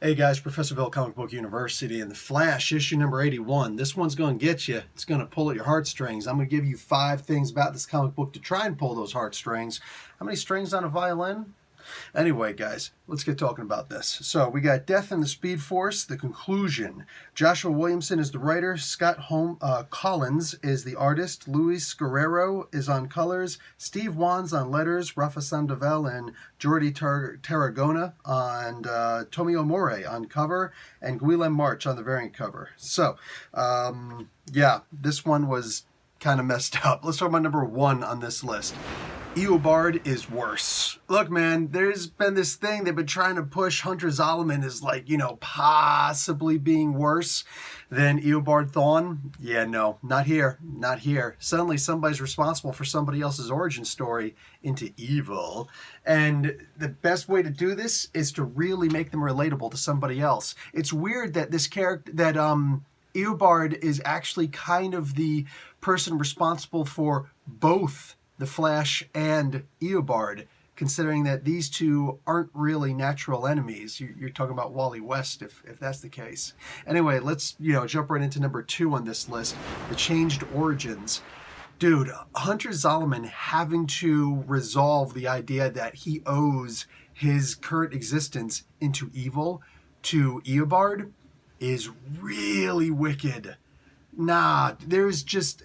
Hey guys, Professor Bill, Comic Book University, and The Flash, issue number 81. This one's going to get you. It's going to pull at your heartstrings. I'm going to give you 5 things about this comic book to try and pull those heartstrings. How many strings on a violin? Anyway, guys, let's get talking about this. So, we got Death in the Speed Force, the conclusion. Joshua Williamson is the writer. Scott Collins is the artist. Luis Guerrero is on colors. Steve Wands on letters. Rafa Sandoval and Jordi Tarragona on Tomio More on cover. And Guillem March on the variant cover. So, yeah, this one was kind of messed up. Let's talk about number 1 on this list. Eobard is worse. Look, man, there's been this thing they've been trying to push Hunter Zolomon as like, possibly being worse than Eobard Thawne. Yeah, no, not here, not here. Suddenly somebody's responsible for somebody else's origin story into evil. And the best way to do this is to really make them relatable to somebody else. It's weird that this character, that Eobard is actually kind of the person responsible for both the Flash and Eobard, considering that these two aren't really natural enemies. You're talking about Wally West, if that's the case. Anyway, let's jump right into number 2 on this list, the changed origins. Dude, Hunter Zolomon having to resolve the idea that he owes his current existence into evil to Eobard is really wicked. Nah, there's just...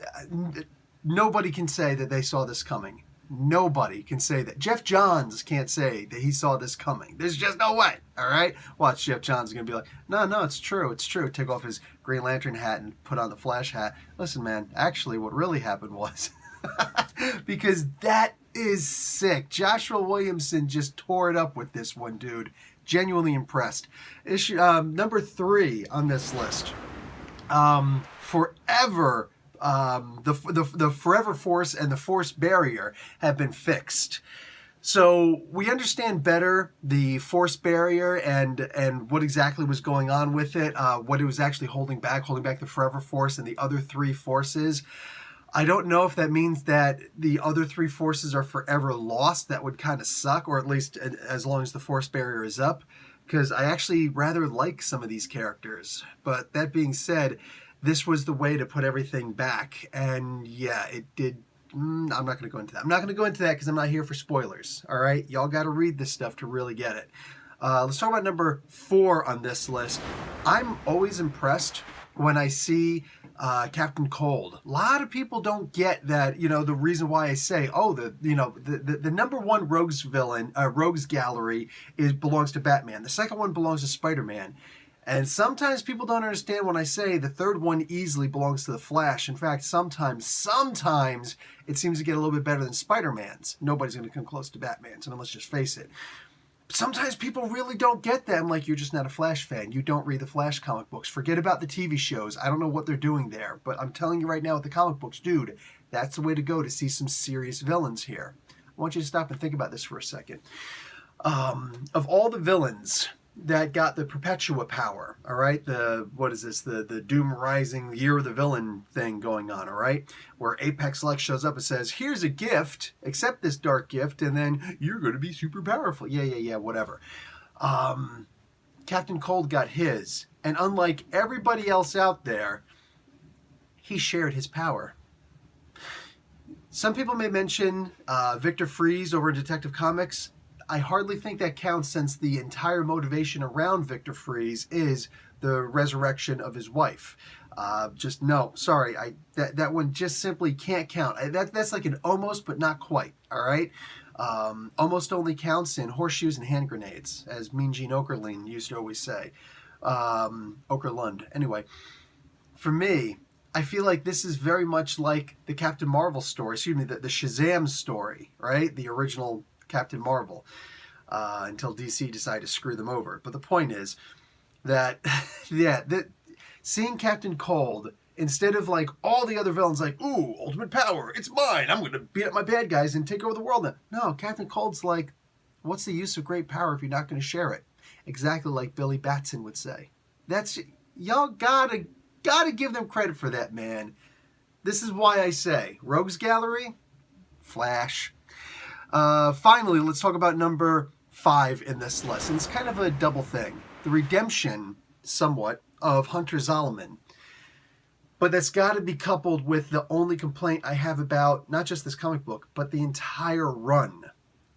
Nobody can say that they saw this coming. Nobody can say that. Jeff Johns can't say that he saw this coming. There's just no way, all right? Watch, Jeff Johns is going to be like, no, it's true, it's true. Take off his Green Lantern hat and put on the Flash hat. Listen, man, actually what really happened was, because that is sick. Joshua Williamson just tore it up with this one, dude. Genuinely impressed. Issue number 3 on this list. Forever... the Forever Force and the Force Barrier have been fixed. So we understand better the Force Barrier and what exactly was going on with it, what it was actually holding back the Forever Force and the other 3 forces. I don't know if that means that the other 3 forces are forever lost. That would kind of suck, or at least as long as the Force Barrier is up, because I actually rather like some of these characters. But that being said, this was the way to put everything back. And yeah, it did. I'm not going to go into that. I'm not going to go into that because I'm not here for spoilers. All right. Y'all got to read this stuff to really get it. Let's talk about number 4 on this list. I'm always impressed when I see Captain Cold. A lot of people don't get that, the reason why I say, the number 1 rogues villain, rogues gallery belongs to Batman. The second one belongs to Spider-Man. And sometimes people don't understand when I say the third one easily belongs to the Flash. In fact, sometimes it seems to get a little bit better than Spider-Man's. Nobody's going to come close to Batman's, and let's just face it. Sometimes people really don't get that. I'm like, you're just not a Flash fan. You don't read the Flash comic books. Forget about the TV shows. I don't know what they're doing there. But I'm telling you right now with the comic books, dude, that's the way to go to see some serious villains here. I want you to stop and think about this for a second. Of all the villains that got the Perpetua power, all right? The Doom Rising Year of the Villain thing going on, all right? Where Apex Lex shows up and says, here's a gift, accept this dark gift, and then you're going to be super powerful. Yeah, whatever. Captain Cold got his, and unlike everybody else out there, he shared his power. Some people may mention Victor Fries over in Detective Comics. I hardly think that counts, since the entire motivation around Victor Fries is the resurrection of his wife. That one just simply can't count. That's like an almost, but not quite, all right? Almost only counts in horseshoes and hand grenades, as Mean Gene Okerlund used to always say. Okerlund. Anyway, for me, I feel like this is very much like the Captain Marvel story, the Shazam story, right? The original Captain Marvel, until DC decided to screw them over. But the point is that, seeing Captain Cold, instead of like all the other villains like, ooh, ultimate power, it's mine, I'm going to beat up my bad guys and take over the world now. No, Captain Cold's like, what's the use of great power if you're not going to share it? Exactly like Billy Batson would say. Y'all gotta give them credit for that, man. This is why I say, Rogues Gallery, Flash. Finally, let's talk about number 5 in this lesson. It's kind of a double thing. The redemption, somewhat, of Hunter Zolomon. But that's got to be coupled with the only complaint I have about not just this comic book, but the entire run.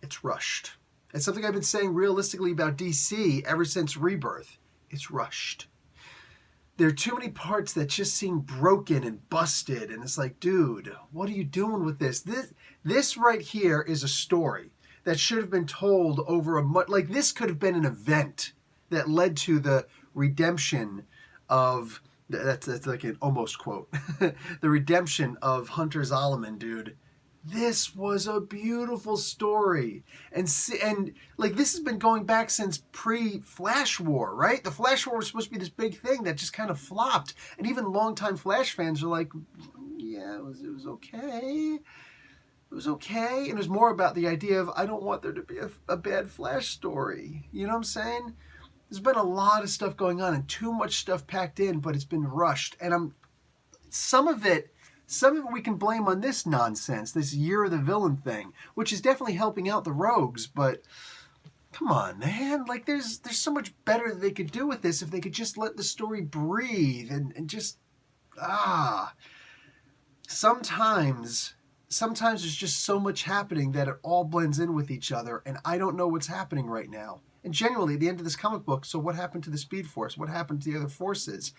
It's rushed. It's something I've been saying realistically about DC ever since Rebirth. It's rushed. There are too many parts that just seem broken and busted, and it's like, dude, what are you doing with this? This right here is a story that should have been told over like this could have been an event that led to the redemption of, that's like an almost quote, the redemption of Hunter Zolomon, dude. This was a beautiful story. And like this has been going back since pre-Flash War, right? The Flash War was supposed to be this big thing that just kind of flopped. And even longtime Flash fans are like, yeah, it was okay. It was okay. And it was more about the idea of, I don't want there to be a bad Flash story. You know what I'm saying? There's been a lot of stuff going on and too much stuff packed in, but it's been rushed. And some of it we can blame on this nonsense, this Year of the Villain thing, which is definitely helping out the rogues, but come on, man. Like, there's so much better that they could do with this if they could just let the story breathe and just, Sometimes there's just so much happening that it all blends in with each other, and I don't know what's happening right now. And generally, at the end of this comic book, so what happened to the Speed Force? What happened to the other forces?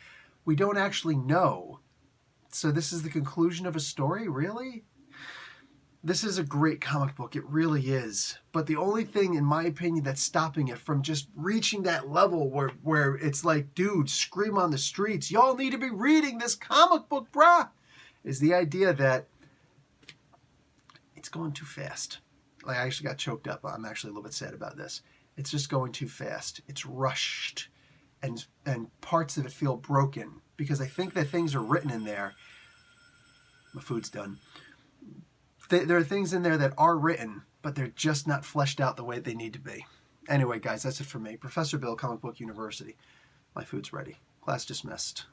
We don't actually know. So this is the conclusion of a story? Really? This is a great comic book. It really is. But the only thing, in my opinion, that's stopping it from just reaching that level where it's like, dude, scream on the streets, y'all need to be reading this comic book, bruh, is the idea that it's going too fast. Like, I actually got choked up. I'm actually a little bit sad about this. It's just going too fast. It's rushed. And parts of it feel broken because I think that things are written in there. My food's done. There are things in there that are written, but they're just not fleshed out the way they need to be. Anyway, guys, that's it for me. Professor Bill, Comic Book University. My food's ready. Class dismissed.